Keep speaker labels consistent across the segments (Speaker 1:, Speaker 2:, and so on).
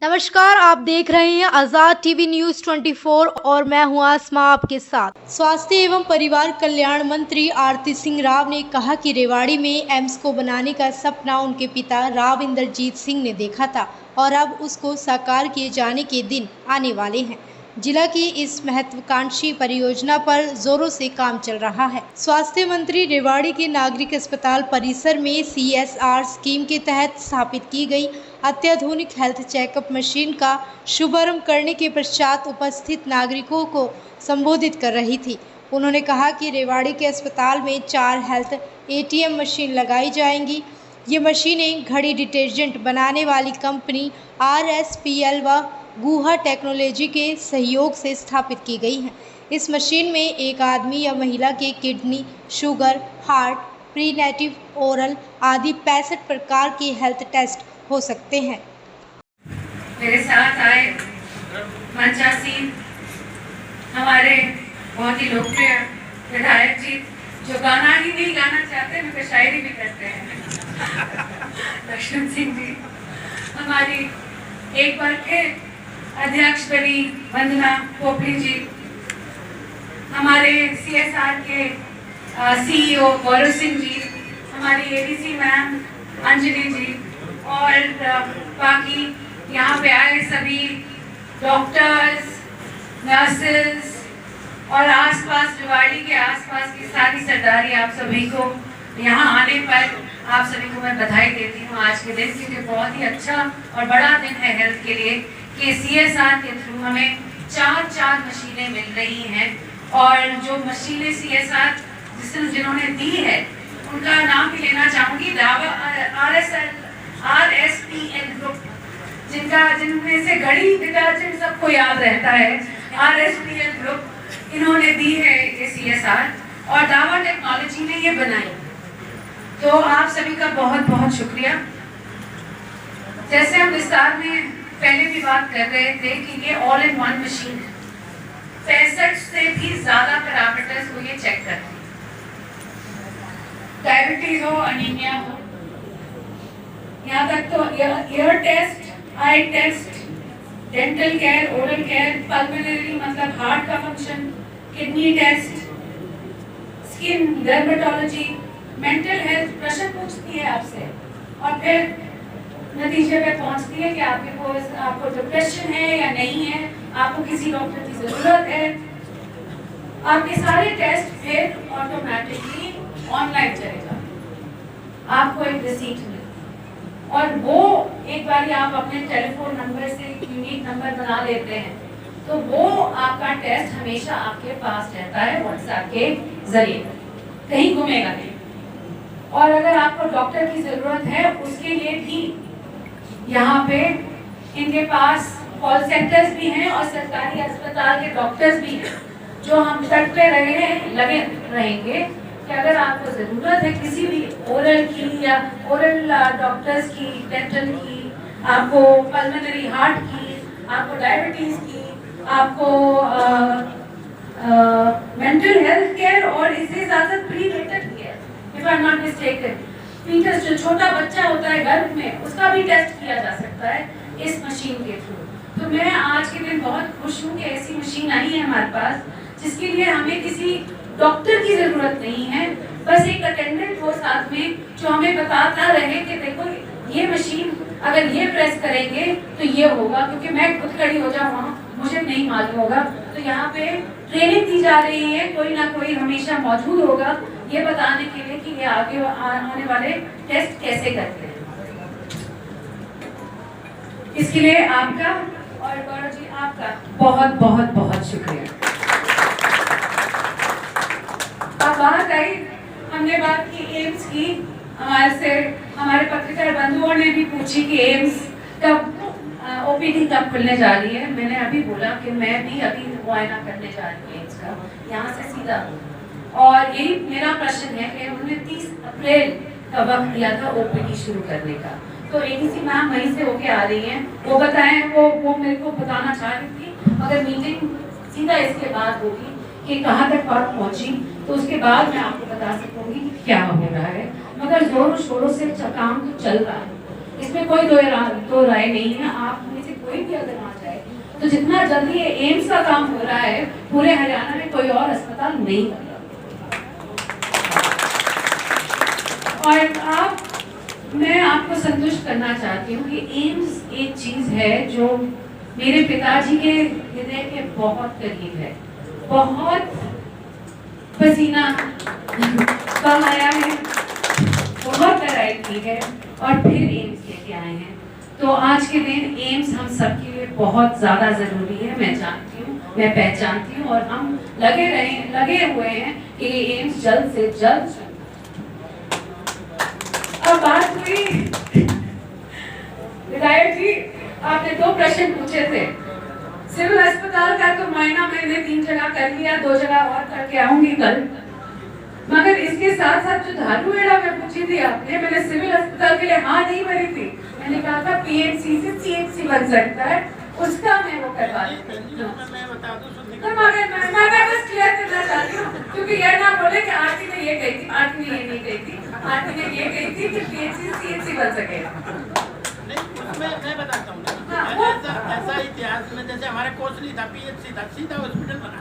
Speaker 1: नमस्कार, आप देख रहे हैं आजाद टीवी न्यूज 24 और मैं हूं आसमा आपके साथ। स्वास्थ्य एवं परिवार कल्याण मंत्री आरती सिंह राव ने कहा कि रेवाड़ी में एम्स को बनाने का सपना उनके पिता राव इंद्रजीत सिंह ने देखा था और अब उसको साकार किए जाने के दिन आने वाले हैं। जिला की इस महत्वाकांक्षी परियोजना पर जोरों से काम चल रहा है। स्वास्थ्य मंत्री रेवाड़ी के नागरिक अस्पताल परिसर में CSR स्कीम के तहत स्थापित की गई अत्याधुनिक हेल्थ चेकअप मशीन का शुभारंभ करने के पश्चात उपस्थित नागरिकों को संबोधित कर रही थी। उन्होंने कहा कि रेवाड़ी के अस्पताल में 4 हेल्थ ATM मशीन लगाई जाएंगी। ये मशीनें घड़ी डिटर्जेंट बनाने वाली कंपनी RSPL व गुहा टेक्नोलॉजी के सहयोग से स्थापित की गई हैं। इस मशीन में एक आदमी या महिला के किडनी, शुगर, हार्ट, प्रीनेटिव, ओरल आदि 65 प्रकार के हेल्थ टेस्ट हो सकते हैं।
Speaker 2: मेरे साथ आए मंचासीन हमारे बहुत ही लोकप्रिय विधायक जी, जो गाना ही नहीं गाना चाहते मगर शायरी भी करते हैं, लक्ष्मण सिंह जी। हमारी एक बार फिर अध्यक्ष बनी वंदना पोपली जी, हमारे CSR के CEO गौरव सिंह जी, हमारी ADC मैम अंजलि जी और बाकी यहाँ पे आए सभी डॉक्टर्स, नर्सेस और आसपास रेवाड़ी के आसपास की सारी सरदारी, आप सभी को यहाँ आने पर आप सभी को मैं बधाई देती हूँ आज के दिन, क्योंकि बहुत ही अच्छा और बड़ा दिन है हेल्थ के लिए कि CSR के थ्रू हमें 4 मशीनें मिल रही हैं। और जो मशीनें CSR जिन्होंने दी है उनका नाम भी लेना चाहूँगी, RSPL ग्रुप, जिनमें से घड़ी डिटर्जेंट सबको याद रहता है। RSPL ग्रुप इन्होंने दी है ये CSR और दावा टेक्नोलॉजी ने ये बनाई। तो आप सभी का बहुत बहुत शुक्रिया। जैसे हम विस्तार में पहले भी बात कर रहे थे कि ये ऑल इन वन मशीन है, 65 से भी ज्यादा पैरामीटर्स को ये चेक करती है। डायबिटीज हो, अनीमिया हो, यहाँ तक तो ear test, eye test, dental care, oral care, pulmonary मतलब हार्ट का function, kidney test, skin, dermatology, mental health प्रश्न पूछती है आपसे और फिर नतीजे पे पहुंचती है कि आपको डिप्रेशन है या नहीं है, आपको किसी डॉक्टर की जरूरत है। आपके सारे टेस्ट फिर ऑटोमेटिकली ऑनलाइन चलेगा, आपको एक रिसीट मिलेगी और वो एक बार आप अपने टेलीफोन नंबर से यूनिक नंबर बना लेते हैं तो वो आपका टेस्ट हमेशा आपके पास रहता है व्हाट्सएप के जरिए, कहीं घूमेगा नहीं। और अगर आपको डॉक्टर की जरूरत है उसके लिए भी यहाँ पे इनके पास कॉल सेंटर्स भी हैं और सरकारी अस्पताल के डॉक्टर्स भी हैं जो हम तट पे लगे रहेंगे कि अगर आपको ज़रूरत है किसी भी ओरल की या ओरल डॉक्टर्स की, डेंटल की, आपको पल्मोनरी हार्ट की, आपको डायबिटीज़ की, आपको मेंटल हेल्थ केयर और इससे ज़्यादा prenatal care, if I am not mistaken, foetus जो छोटा बच्चा होता है गर्भ में, उसका भी टेस्ट किया जा सकता है इस मशीन के थ्रू। तो मैं आज के दिन बहुत खुश हूँ कि ऐसी मशीन आई है हमारे पास जिसके लिए हमें किसी डॉक्टर की जरूरत नहीं है, बस एक अटेंडेंट हो साथ में जो हमें बताता रहे कि देखो ये मशीन अगर ये प्रेस करेंगे तो ये होगा, क्योंकि मैं खुद खड़ी हो जाऊँ वहाँ मुझे नहीं मालूम होगा। तो यहाँ पे ट्रेनिंग दी जा रही है, कोई ना कोई हमेशा मौजूद होगा ये बताने के लिए कि ये आगे आने वाले टेस्ट कैसे करते हैं। इसके लिए आपका और गौरव जी आपका बहुत बहुत बहुत शुक्रिया। अब बात आई, हमने बात की एम्स की, हमारे पत्रकार बंधुओं ने भी पूछी कि एम्स कब OPD कब खुलने जा रही है। मैंने अभी बोला कि मैं भी अभी मुआयना करने जा रही हूँ एम्स का, यहाँ से सीधा। और यही मेरा प्रश्न है कि उन्होंने 30 अप्रैल का वक्त दिया था OPD शुरू करने का, तो ADC मैम वहीं से होके आ रही हैं, वो बताएं, वो मेरे को बताना चाह रही थी। अगर मीटिंग सीधा इसके बाद होगी कि कहाँ तक बात पहुँची तो उसके बाद मैं आपको बता सकूंगी क्या हो रहा है, मगर जोरों शोरों से काम तो चल रहा है, इसमें कोई दो राय नहीं है। आप में से कोई भी अगर वहाँ जाए तो जितना जल्दी ये एम्स का काम हो रहा है, पूरे हरियाणा में कोई और अस्पताल नहीं बन रहा। और मैं आपको संतुष्ट करना चाहती हूँ कि एम्स एक चीज है जो मेरे पिताजी के हृदय के बहुत करीब है। बहुत पसीना बहाया है, बहुत लड़ाई की है और फिर एम्स लेके आए हैं। तो आज के दिन एम्स हम सबके लिए बहुत ज्यादा जरूरी है, मैं जानती हूँ, मैं पहचानती हूँ, और हम लगे हुए हैं कि ये एम्स जल्द से जल्द। अब बात हुई विधायक जी, आपने 2 प्रश्न पूछे थे। सिविल अस्पताल का तो मायना मैंने 3 जगह कर लिया, 2 जगह और करके आऊंगी कल। मगर इसके साथ साथ जो धारूहेड़ा में पूछी थी आपने, मैंने सिविल अस्पताल के लिए हाँ नहीं भरी थी। मैंने कहा था पीएमसी से सीएचसी बन सकता है, उसका मैं वो करवा दूंगी। तो मगर मैं बस क्लियर करना चाहती हूँ, क्योंकि ये ना बोले कि आरती ने ये कही थी, आरती ने ये नहीं कही थी, आरती ने ये कही थी कि पीएमसी सीएचसी बन सकेगा।
Speaker 3: मैं बताता हूँ ऐसा इतिहास में, जैसे हमारे कोसली था, पीएचसी था, सीधा हॉस्पिटल बना।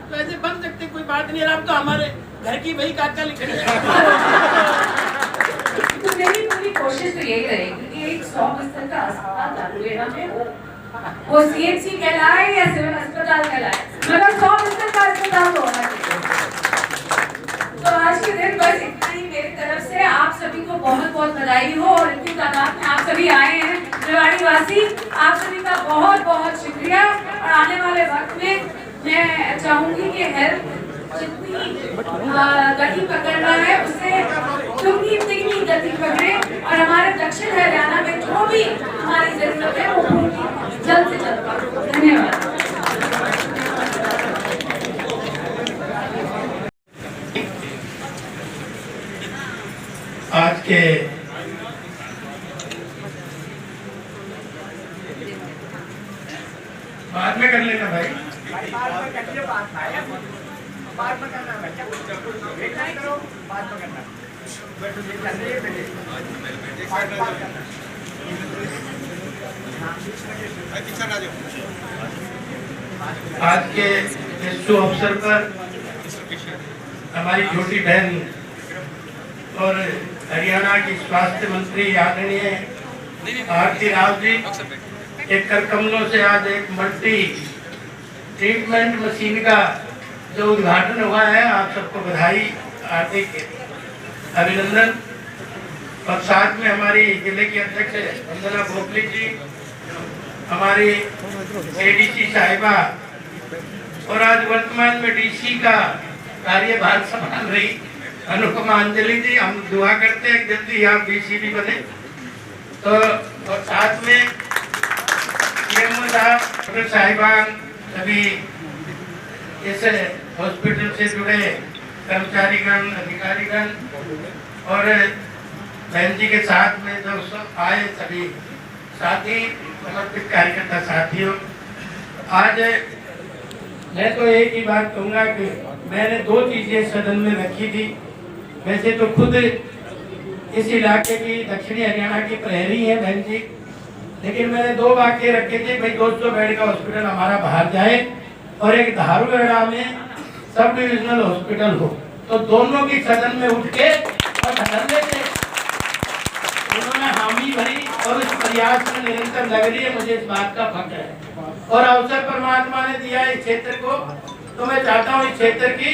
Speaker 3: तो ऐसे बन सकते, कोई बात नहीं। अब तो हमारे घर की वही काका लिख रही है।
Speaker 2: तो मेरी पूरी कोशिश तो यही रहेगी कि एक 100 बिस्तर का अस्पताल धारूहेड़ा में हो, वो सीएचसी कहलाए या सिविल अस्पताल कहलाए, मगर 100 बिस्तर का अस्पताल तो होना चाहिए। तो आज के दिन बस इतना ही मेरी तरफ से। आप सभी को बहुत बहुत बधाई हो, और इतनी तादाद में आप सभी आए हैं रेवाड़ी वासी, आप सभी का बहुत बहुत शुक्रिया। और आने वाले वक्त में मैं चाहूंगी कि हेल्थ जितनी गति पकड़ना है उससे दुगनी तिगनी गति पकड़े, और हमारे दक्षिण हरियाणा में जो भी हमारी जरूरत है वो पूरी जल्द से जल्द। धन्यवाद।
Speaker 4: आज के बाद में कर लेना भाई,
Speaker 3: बाद में करना है, करो बाद में करना।
Speaker 4: आज के इस शुभ अवसर पर हमारी छोटी बहन और हरियाणा की स्वास्थ्य मंत्री आदरणीय आरती राव जी एक कर कमलों से आज एक मल्टी ट्रीटमेंट मशीन का जो उद्घाटन हुआ है, आप सबको बधाई, हार्दिक अभिनंदन। और साथ में हमारी जिले की अध्यक्ष वंदना भोपली जी, हमारी एडीसी साहिबा, और आज वर्तमान में डीसी का कार्यभार संभाल रही अनुपमा अंजलि जी, हम दुआ करते हैं जल्दी आप डीसी भी बने। तो और साथ में सीएमओ साहब, डॉक्टर साहिबान, सभी इस हॉस्पिटल से जुड़े कर्मचारीगण, अधिकारीगण, और बहन जी के साथ में जो सब आए सभी साथी, समर्पित कार्यकर्ता साथियों, आज मैं तो एक ही बात कहूँगा कि मैंने 2 चीजें सदन में रखी थी। वैसे तो खुद इस इलाके की दक्षिणी हरियाणा की प्रहरी है बहन जी, लेकिन मैंने 2 वाक्य रखे थे, भाई 200 बेड का हॉस्पिटल हमारा बाहर जाए और एक धारूहेड़ा में सब डिविजनल हॉस्पिटल हो। तो दोनों की सदन में उठ के और धरने से उन्होंने हामी भरी, और इस प्रयास में निरंतर लग रही है, मुझे इस बात का फख्र है। और अवसर परमात्मा ने दिया इस क्षेत्र को, तो मैं चाहता हूँ इस क्षेत्र की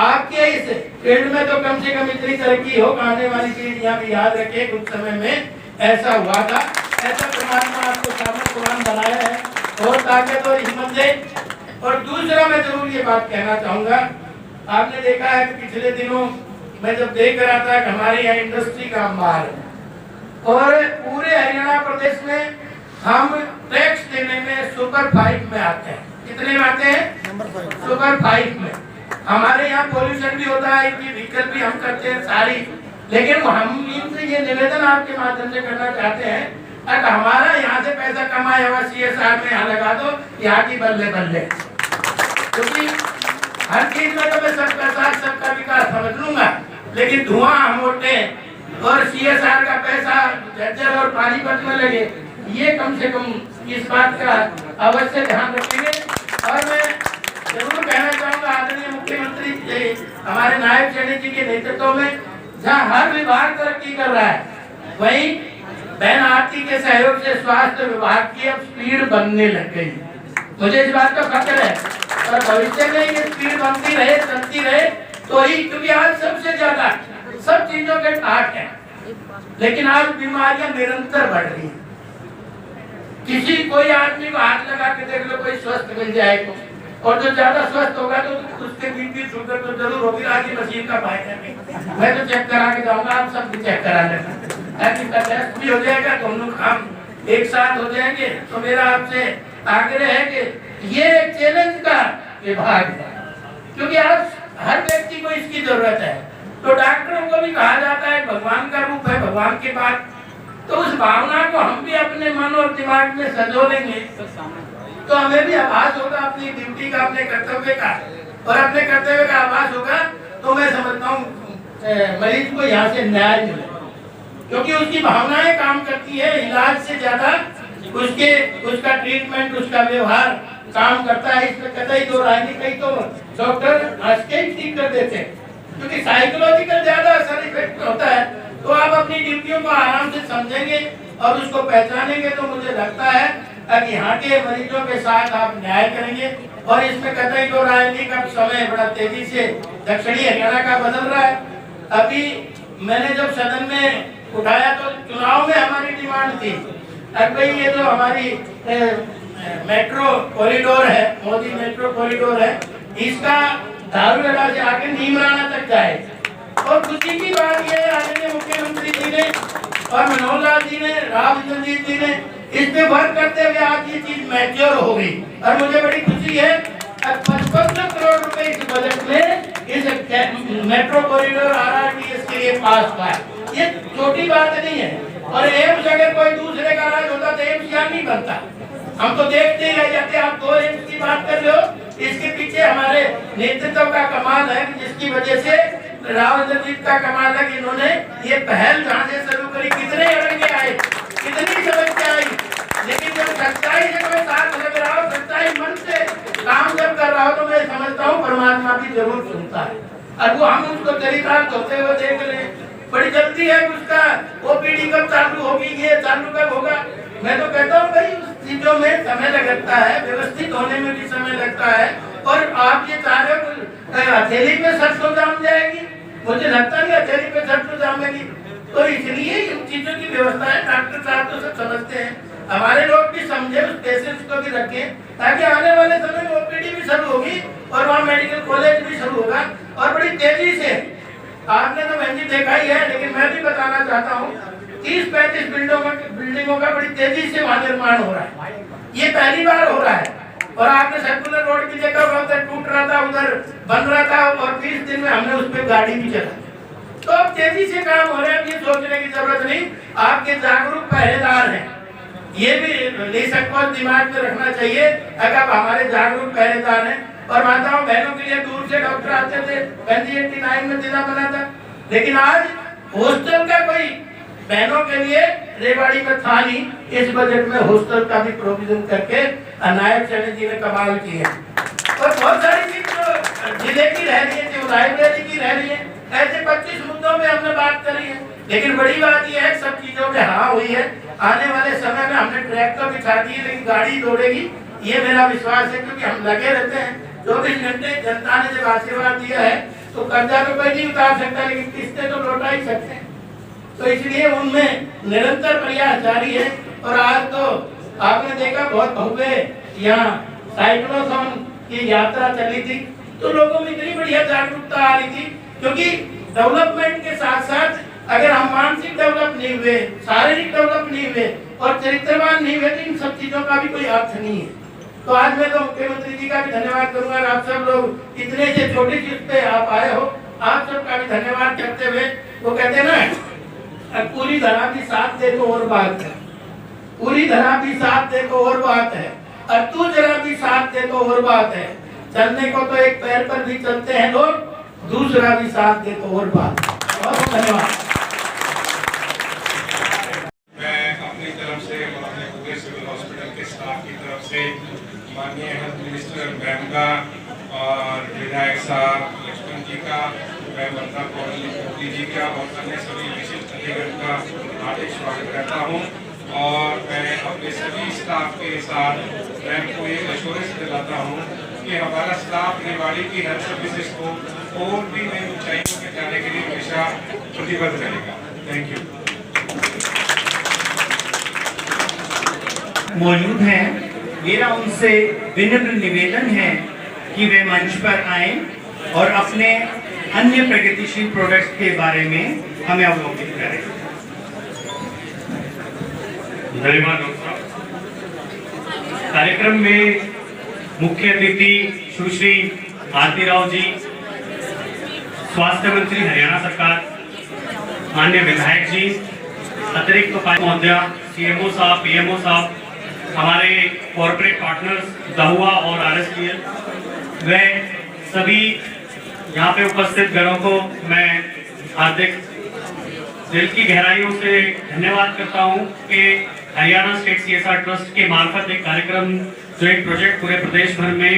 Speaker 4: आपके इस फील्ड में तो कम से कम इतनी तरक्की हो, आने वाली पीढ़ियां भी याद रखे कुछ समय में ऐसा हुआ था। ऐसा परमात्मा आपको सामर्थ्यवान बनाया है और ताकत और हिम्मत दे। और दूसरा मैं जरूर ये बात कहना चाहूंगा, आपने देखा है कि पिछले दिनों मैं जब देख रहा था कि हमारे यहाँ इंडस्ट्री का अंबार है, और पूरे हरियाणा प्रदेश में हम टैक्स देने में सुपर 5 में आते हैं। कितने में आते हैं? नंबर 5, सुपर 5 में। हमारे यहाँ पॉल्यूशन भी होता है, इनकी व्हीकल भी हम करते हैं सारी, लेकिन हम इनसे ये निवेदन आपके माध्यम से करना चाहते हैं, अगर हमारा यहाँ से पैसा कमाया हुआ CSR में यहाँ लगा दो, यहाँ की बल्ले बल्ले, क्योंकि हर चीज में तो मैं सबका साथ सबका विकास समझ लूंगा, लेकिन धुआं हम उठे और CSR का पैसा जर्जर और पानीपत में लगे, ये कम से कम इस बात का अवश्य ध्यान रखेंगे। और मैं जरूर कहना चाहूँगा आदरणीय मुख्यमंत्री हमारे नायब सैनी जी के नेतृत्व में जहाँ हर विभाग तरक्की कर रहा है, वहीं बहन आरती के सहयोग से स्वास्थ्य विभाग की अब स्पीड बनने लग गई। मुझे इस बात का फख्र है और भविष्य में ये स्पीड बनती रहे, चलती रहे तो ही, क्योंकि आज सबसे ज्यादा सब चीजों के ठाट है, लेकिन आज बीमारियां निरंतर बढ़ रही हैं। किसी कोई आदमी को हाथ लगा के देख लो, कोई स्वस्थ मिल जाए तो, और जो ज्यादा स्वस्थ होगा तो उसके बीपी शुगर तो जरूर होगी। आज की मशीन का फायदा नहीं, मैं तो चेक करा के जाऊंगा, आप सब भी चेक करा लेना, ताकि टेस्ट भी हो जाएगा, दोनों काम एक साथ हो जाएंगे। तो मेरा आपसे आग्रह है कि ये चैलेंज का विभाग है, क्योंकि आज हर व्यक्ति को इसकी जरूरत है। तो डॉक्टरों को भी कहा जाता है भगवान का रूप है, भगवान के बाद, तो उस भावना को हम भी अपने मन और दिमाग में संजो लेंगे तो हमें भी आभास होगा अपनी ड्यूटी का, अपने कर्तव्य का, और अपने कर्तव्य का आभास होगा तो मैं समझता हूँ मरीज को यहाँ से न्याय मिले, क्योंकि उसकी भावनाएं काम करती है, इलाज से ज्यादा उसका ट्रीटमेंट, उसका व्यवहार काम करता है। इसमें कतई दो राय नहीं, कई तो डॉक्टर हंस के ठीक कर देते हैं, क्योंकि साइकोलॉजिकल ज्यादा असर इफेक्ट होता है। तो आप अपनी ड्यूटियों को आराम से समझेंगे और उसको पहचानेंगे तो मुझे लगता है कि यहाँ के मरीजों के साथ आप न्याय करेंगे। और इसमें कतई दो राय नहीं का समय बड़ा तेजी से दक्षिणी हरियाणा का बदल रहा है। अभी मैंने जब सदन में उठाया तो चुनाव में हमारी डिमांड थी, अब भाई ये जो हमारी मेट्रो कॉरिडोर है, मोदी मेट्रो कॉरिडोर है, इसका धारूहेड़ा से आके नीमराना तक जाए। और खुशी की बात ये आदरणीय मुख्यमंत्री जी ने और मनोहर लाल जी ने, राव इंद्रजीत जी ने इस पे वर्क करते हुए आज ये चीज मैच्योर हो गई और मुझे बड़ी खुशी है। 55 करोड़ रुपए इस बजट में इस मेट्रो कॉरिडोर RRTS के लिए पास हुआ है। ये छोटी बात नहीं है। और एम्स अगर कोई दूसरे का राज होता तो एम्स यहाँ नहीं बनता, हम तो देखते ही रह जाते। आप 2 एम्स की बात कर रहे हो, इसके पीछे हमारे नेतृत्व का कमाल है, जिसकी वजह से राव इंद्रजीत का कमाल है कि इन्होंने ये पहल जहाँ से शुरू करी, कितने अड़ंगे आए, कितनी समस्या आई, लेकिन जब सच्चाई से कोई साथ लग रहा हो, सच्चाई मन से काम जब कर रहा हो, तो मैं समझता हूँ परमात्मा भी जरूर सुनता है। और वो हम उसको चरितार्थ होते हुए देख रहे हैं। बड़ी जल्दी है उसका OPD कब चालू होगी, ये चालू कब होगा। मैं तो कहता हूँ भाई उस चीजों में समय लगता है, व्यवस्थित होने में भी समय लगता है। और आप ये चाह रहे हो हथेली पे सरसों जाम जाएगी, मुझे लगता नहीं हथेली पे सरसों जामेगी। तो इसलिए इन चीजों की व्यवस्था है। डॉक्टर साहब तो सब समझते हैं, हमारे लोग भी समझे, उस पेशेंट्स को भी रखें, ताकि आने वाले समय में OPD भी शुरू होगी और वहाँ मेडिकल कॉलेज भी शुरू होगा और बड़ी तेजी से। आपने तो बहन जी देखा ही है, लेकिन मैं भी बताना चाहता हूँ 30-35 बिल्डिंगों का बड़ी तेजी से वहाँ निर्माण हो रहा है। ये पहली बार हो रहा है। और आपने सर्कुलर रोड की जगह उधर टूट रहा था, उधर बन रहा था, और 20 दिन में हमने उस पर गाड़ी भी चला। तो अब तेजी से काम हो रहा है। ये सोचने की जरूरत नहीं, आपके जागरूक पहरेदार हैं, ये भी लेशक को दिमाग में रखना चाहिए। अगर हमारे जागरूक पहरेदार हैं और माताओं बहनों के लिए दूर से डॉक्टर आते थे, 89 में जिला बना था, लेकिन आज हॉस्टल का कोई बहनों के लिए रेवाड़ी में था नहीं। इस बजट में हॉस्टल का भी प्रोविजन करके नायब सैनी जी ने कमाल की है। और बहुत सारी चीज जो जिले की रह रही है, जो लाइब्रेरी की रह रही है, ऐसे 25 मुद्दों में हमने बात करी है। लेकिन बड़ी बात यह है सब चीजों में हाँ हुई है। आने वाले समय में हमने ट्रैक्टर बिछा दिए, लेकिन गाड़ी दौड़ेगी, ये मेरा विश्वास है, क्योंकि हम लगे रहते हैं 24 घंटे। जनता ने जब आशीर्वाद दिया है तो कर्जा तो कोई नहीं उतार सकता, लेकिन किस्तें तो लौटा ही सकते हैं। तो इसलिए उनमें निरंतर प्रयास जारी है। और आज तो आपने देखा बहुत भव्य यहाँ साइक्लोथॉन की यात्रा चली थी, तो लोगों में इतनी बढ़िया जागरूकता आ रही थी। क्योंकि डेवलपमेंट के साथ साथ अगर हम मानसिक डेवलप नहीं हुए, शारीरिक डेवलप नहीं हुए और चरित्रवान नहीं हुए, तो इन सब चीजों का भी कोई अर्थ नहीं है। तो आज मैं तो मुख्यमंत्री जी का भी धन्यवाद करूंगा। आप सब लोग इतने से छोटी चीज पे आप आए हो, आप सबका भी धन्यवाद करते हुए, वो कहते हैं ना, पूरी धरा भी साथ दे तो और बात है, पूरी धरा भी साथ दे तो और बात है, और तू जरा भी साथ दे तो और बात है। चलने को तो एक पैर पर भी चलते हैं लोग, दूसरा भी साथ दे तो और बात है। बहुत धन्यवाद।
Speaker 5: मैं अपनी तरफ से के सिविल हॉस्पिटल के स्टाफ की तरफ से, माननीय हेल्थ मिनिस्टर मैम का और विधायक साहब लक्ष्मण जी का, मैं वंदना कौर जी का और अन्य सभी विशिष्ट अधिकारियों का हार्दिक स्वागत करता हूँ। और मैं अपने सभी स्टाफ के साथ मैम को एक एश्योरेंस दिलाता हूँ कि हमारा स्टाफ रेवाड़ी की हेल्थ सर्विसेज को और भी नई ऊंचाइयों में जाने के लिए हमेशा प्रतिबद्ध रहेगा। Thank you.
Speaker 6: मौजूद हैं, मेरा उनसे विनम्र निवेदन है कि वे मंच पर आएं और अपने अन्य प्रगतिशील प्रोडक्ट्स के बारे में हमें अवलोकित करें।
Speaker 7: धन्यवाद डॉक्टर साहब। कार्यक्रम में मुख्य अतिथि सुश्री आरती राव जी, स्वास्थ्य मंत्री हरियाणा सरकार, माननीय विधायक जी, अतिरिक्त उपायुक्त महोदया, सीएमओ साहब, पीएमओ साहब, हमारे कॉर्पोरेट पार्टनर्स दहुआ और आरएसपीएल, वे सभी यहाँ पे उपस्थित गणों को मैं हार्दिक दिल की गहराइयों से धन्यवाद करता हूँ कि हरियाणा स्टेट सीएसआर ट्रस्ट के मार्फत एक कार्यक्रम, जो एक प्रोजेक्ट पूरे प्रदेश भर में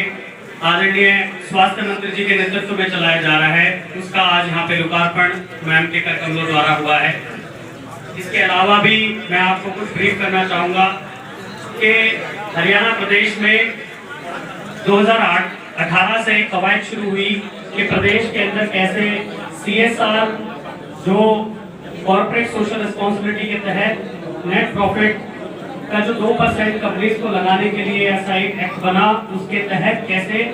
Speaker 7: आदरणीय स्वास्थ्य मंत्री जी के नेतृत्व में चलाया जा रहा है, उसका आज यहाँ पे लोकार्पण मैम के कर कमलों द्वारा हुआ है। इसके अलावा भी मैं आपको कुछ ब्रीफ करना चाहूँगा कि हरियाणा प्रदेश में 2018 से एक कवायद शुरू हुई कि प्रदेश के अंदर कैसे सीएसआर, जो कॉर्पोरेट सोशल रिस्पॉन्सिबिलिटी के तहत नेट प्रॉफिट का जो 2% कंपनीज को लगाने के लिए ऐसा एक एक्ट बना, उसके तहत कैसे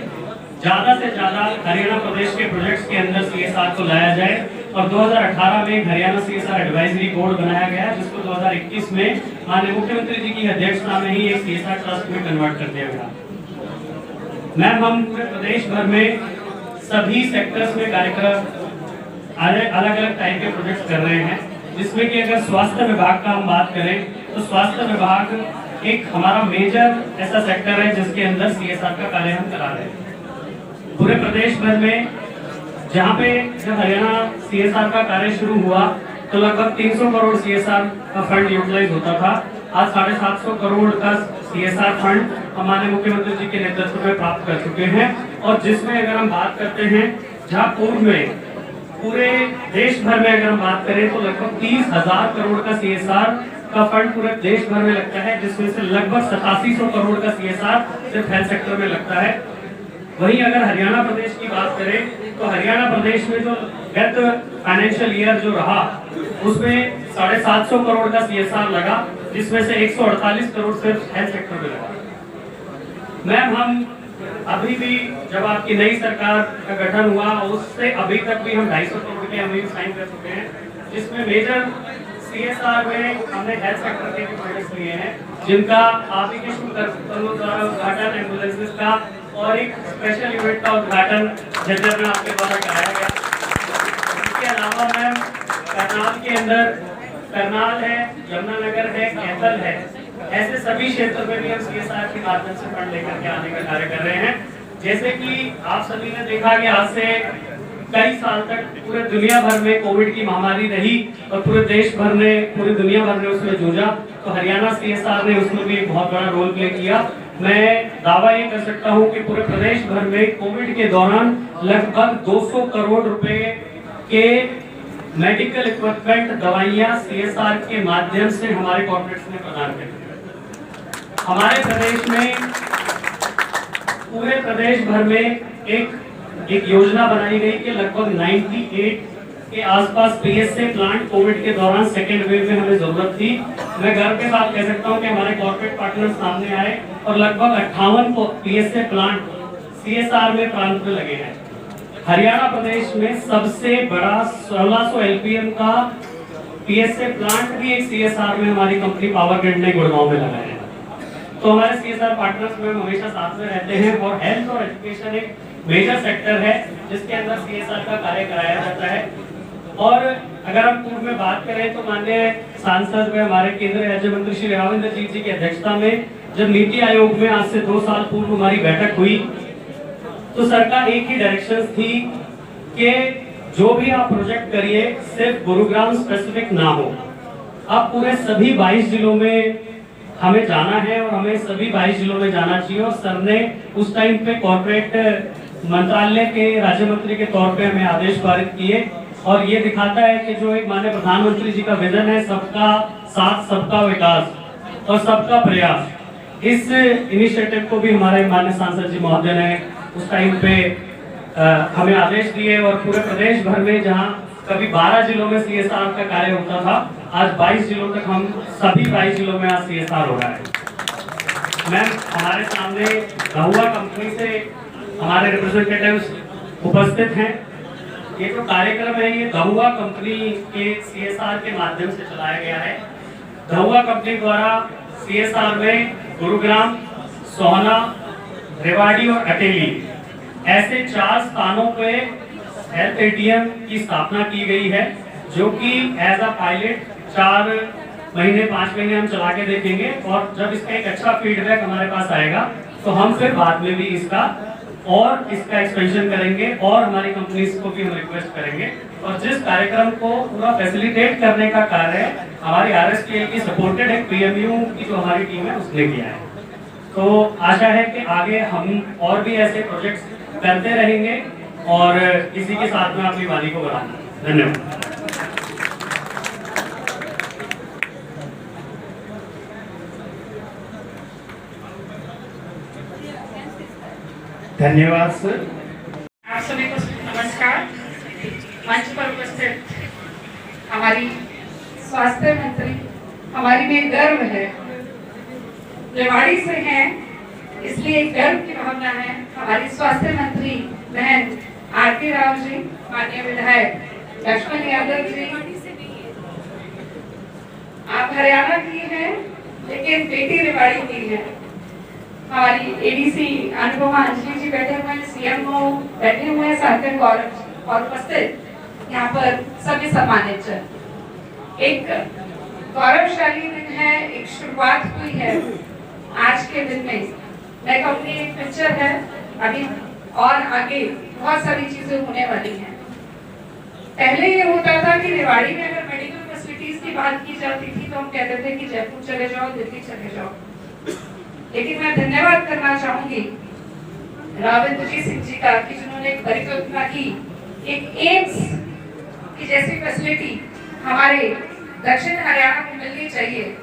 Speaker 7: ज्यादा से ज्यादा हरियाणा प्रदेश के प्रोजेक्ट्स के अंदर सीएसआर को लाया जाए। और 2018 में एक हरियाणा सीएसआर एडवाइजरी बोर्ड बनाया गया, जिसको 2021 में माननीय मुख्यमंत्री जी की अध्यक्षता में ही एक सीएसआर ट्रस्ट में कन्वर्ट कर दिया गया। मैम, हम पूरे प्रदेश भर में सभी सेक्टर्स में कार्यक्रम अलग अलग टाइप के प्रोजेक्ट्स कर रहे हैं, जिसमें कि अगर स्वास्थ्य विभाग का हम बात करें तो स्वास्थ्य विभाग एक हमारा मेजर ऐसा सेक्टर है जिसके अंदर सीएसआर का कार्य हम करा रहे हैं। पूरे प्रदेश भर में जहाँ पे जब हरियाणा सीएसआर का कार्य शुरू हुआ तो लगभग 300 करोड़ सीएसआर का फंड यूटिलाइज होता था। आज 750 करोड़ का सीएसआर फंड हमारे मुख्यमंत्री जी के नेतृत्व में प्राप्त कर चुके हैं। और जिसमें अगर हम बात करते हैं, जहाँ पूर्व में पूरे देश भर में अगर हम बात करें तो लगभग 30,000 करोड़ का सीएसआर का फंड पूरे देश भर में लगता है, जिसमें से लगभग 8700 करोड़ का सीएसआर सिर्फ हेल्थ सेक्टर में लगता है। वहीं अगर हरियाणा प्रदेश की बात करें तो हरियाणा प्रदेश में जो गत फाइनेंशियल ईयर जो रहा उसमें 750 करोड़ का सीएसआर लगा, जिसमें से 148 करोड़ सिर्फ हेल्थ सेक्टर में लगा। मैम, हम अभी भी जब आपकी नई सरकार का गठन हुआ उससे अभी तक भी हम 250 करोड़ के एमओयू साइन कर चुके हैं, जिसमें मेजर सीएसआर में हमने हेल्थ सेक्टर के प्रोजेक्ट्स लिए हैं, जिनका आप ही के शुरू द्वारा उद्घाटन एम्बुलेंसेज का और एक स्पेशल यूनिट का उद्घाटन झज्जर में आपके द्वारा कराया गया। इसके अलावा मैम, करनाल के अंदर करनाल है, यमुनानगर है, कैथल है, ऐसे सभी क्षेत्र में भी हम सीएसआर के माध्यम से फंड लेकर के आने का कार्य कर रहे हैं। जैसे कि आप सभी ने देखा कि आज से कई साल तक पूरे दुनिया भर में कोविड की महामारी रही और पूरे देश भर ने, पूरी दुनिया भर ने उसमें जूझा, तो हरियाणा सीएसआर ने उसमें भी एक बहुत बड़ा रोल प्ले किया। मैं दावा ये कर सकता हूँ कि पूरे प्रदेश भर में कोविड के दौरान लगभग 200 करोड़ रुपए के मेडिकल इक्विपमेंट, दवाइयाँ सीएसआर के माध्यम से हमारे कॉर्पोरेट्स ने प्रदान कर दी। हमारे प्रदेश में, पूरे प्रदेश भर में एक योजना बनाई गई कि लगभग 98 के आसपास पीएसए प्लांट कोविड के दौरान सेकेंड वेव में हमें जरूरत थी। मैं गर्व के साथ कह सकता हूं कि हमारे कॉर्पोरेट पार्टनर सामने आए और लगभग 58 पीएसए प्लांट सीएसआर में प्रांत में लगे हैं। हरियाणा प्रदेश में सबसे बड़ा 1600 एलपीएम का पीएसए प्लांट भी एक सीएसआर में हमारी कंपनी पावर ग्रिड ने गुड़गांव में लगाया है। तो हमारे सीएसआर पार्टनर्स में हमेशा साथ में रहते हैं और हेल्थ और एजुकेशन एक मेजर सेक्टर है जिसके अंदर सीएसआर का कार्य कराया जाता है। और अगर हम पूर्व में बात करें तो माननीय सांसद व हमारे केंद्रीय राज्य मंत्री श्री राव इंद्रजीत जी की अध्यक्षता में जब नीति आयोग में आज से 2 साल पूर्व हमारी बैठक हुई तो सरकार एक ही डायरेक्शन थी कि जो भी आप प्रोजेक्ट करिए सिर्फ गुरुग्राम स्पेसिफिक ना हो। आप पूरे सभी 22 जिलों में हमें जाना है और हमें सभी 22 जिलों में जाना चाहिए। और सर ने उस टाइम पे कॉर्पोरेट मंत्रालय के राज्य मंत्री के तौर पे हमें आदेश पारित किए, और ये दिखाता है कि जो एक माननीय प्रधानमंत्री जी का विजन है, सबका साथ सबका विकास और सबका प्रयास, इस इनिशिएटिव को भी हमारे माननीय सांसद जी महोदय ने उस टाइम पे हमें आदेश दिए। और पूरे प्रदेश भर में जहां कभी 12 जिलों में CSR का कार्य होता था, आज 22 जिलों तक हम सभी 22 जिलों में आज CSR हो रहा है। मैम, हमारे सामने गहुआ कंपनी से हमारे रिप्रेजेंटेटिव्स उपस्थित हैं। ये जो कार्यक्रम है ये गहुआ कंपनी के CSR के माध्यम से चलाया गया है। गहुआ कंपनी द्वारा CSR में गुरुग्राम, सोहना, रेवाड़ी और अटेली ऐसे 4 स्थानों पे हेल्थ ATM की स्थापना की गई है, जो कि एज अ पायलट 4 महीने 5 महीने हम चला के देखेंगे, और जब इसका एक अच्छा फीडबैक हमारे पास आएगा तो हम फिर बाद में भी इसका एक्सपेंशन करेंगे, और हमारी कंपनीज को भी हम रिक्वेस्ट करेंगे। और जिस कार्यक्रम को पूरा फैसिलिटेट करने का कार्य हमारी RSPL की सपोर्टेड एक PMU की जो हमारी टीम है उसने किया है। तो आशा है कि आगे हम और भी ऐसे प्रोजेक्ट्स करते रहेंगे, और इसी के साथ में अपनी वाणी को बढ़ाएंगे। धन्यवाद।
Speaker 6: धन्यवाद सर।
Speaker 2: आप सभी को नमस्कार। मंच पर उपस्थित हमारी स्वास्थ्य मंत्री, हमारी में गर्व है, रेवाड़ी से हैं इसलिए गर्व की भावना है। हमारी स्वास्थ्य मंत्री बहन आरती राव जी, माननीय विधायक लक्ष्मण यादव जी, आप हरियाणा की हैं लेकिन बेटी रेवाड़ी की है। हमारी ADC अनुपमा अंजलि जी बैठे हुए हैं, CMO बैठे हुए हैं, साथ में गौरव और उपस्थित यहाँ पर सभी सम्मानित जन। एक गौरवशाली दिन है, एक शुरुआत हुई है आज के दिन में। मैं कहूँगी एक पिक्चर है, अभी और आगे बहुत सारी चीजें होने वाली हैं। पहले ये होता था कि रेवाड़ी में अगर मेडिकल फैसिलिटीज की बात की जाती थी तो हम कहते थे कि जयपुर चले जाओ, दिल्ली चले जाओ। लेकिन मैं धन्यवाद करना चाहूंगी राविंद्र सिंह जी का कि जिन्होंने एक परिकल्पना की, एक एम्स की जैसी फैसिलिटी हमारे दक्षिण हरियाणा को मिलनी चाहिए।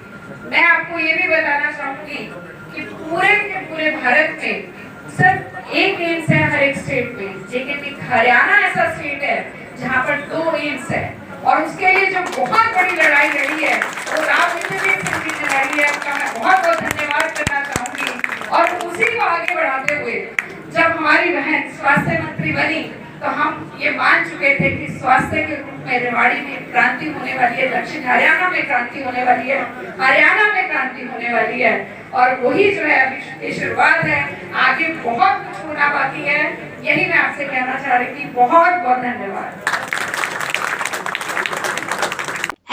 Speaker 2: मैं आपको ये भी बताना चाहूंगी कि पूरे के पूरे भारत में सिर्फ एक एम्स है हर एक स्टेट में, लेकिन एक हरियाणा ऐसा स्टेट है जहाँ पर 2 एम्स है, और उसके लिए जो बहुत बड़ी लड़ाई लड़ी है वो राविंद्र सिंह जी ने लड़ी है। उनका मैं बहुत बहुत धन्यवाद करना चाहूंगी। और उसी को आगे बढ़ाते हुए जब हमारी बहन स्वास्थ्य मंत्री बनी तो हम ये मान चुके थे कि स्वास्थ्य के रूप में रेवाड़ी में क्रांति होने वाली है, दक्षिण हरियाणा में क्रांति होने वाली है, हरियाणा में क्रांति होने वाली है, और वही जो है अभी शुरुआत है। आगे बहुत कुछ होना बाकी है, यही मैं आपसे कहना चाह रही थी। बहुत बहुत धन्यवाद।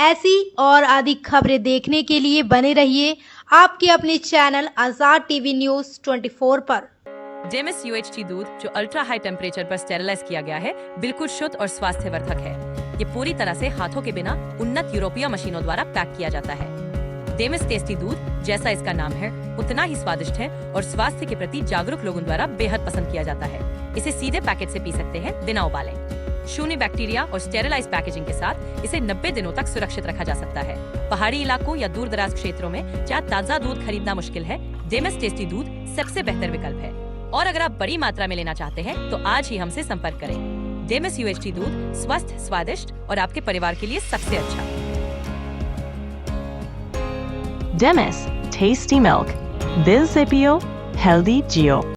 Speaker 1: ऐसी और अधिक खबरें देखने के लिए बने रहिए आपके अपने चैनल आजाद TV न्यूज 24 पर।
Speaker 8: डेमिस UHT दूध जो अल्ट्रा हाई टेम्परेचर पर स्टेरिलाइज किया गया है, बिल्कुल शुद्ध और स्वास्थ्यवर्धक है। ये पूरी तरह से हाथों के बिना उन्नत यूरोपीय मशीनों द्वारा पैक किया जाता है। डेमिस टेस्टी दूध, जैसा इसका नाम है, उतना ही स्वादिष्ट है और स्वास्थ्य के प्रति जागरूक लोगों द्वारा बेहद पसंद किया जाता है। इसे सीधे पैकेट से पी सकते हैं बिना उबाले। शून्य बैक्टीरिया और स्टेरिलाइज पैकेजिंग के साथ इसे 90 दिनों तक सुरक्षित रखा जा सकता है। पहाड़ी इलाकों या दूर दराज क्षेत्रों में जहाँ ताजा दूध खरीदना मुश्किल है, डेमिस टेस्टी दूध सबसे बेहतर विकल्प है। और अगर आप बड़ी मात्रा में लेना चाहते हैं तो आज ही हमसे संपर्क करें। डेमिस UHT दूध स्वस्थ, स्वादिष्ट और आपके परिवार के लिए सबसे अच्छा।
Speaker 9: Demis, tasty milk. Bill Zipio, healthy Geo.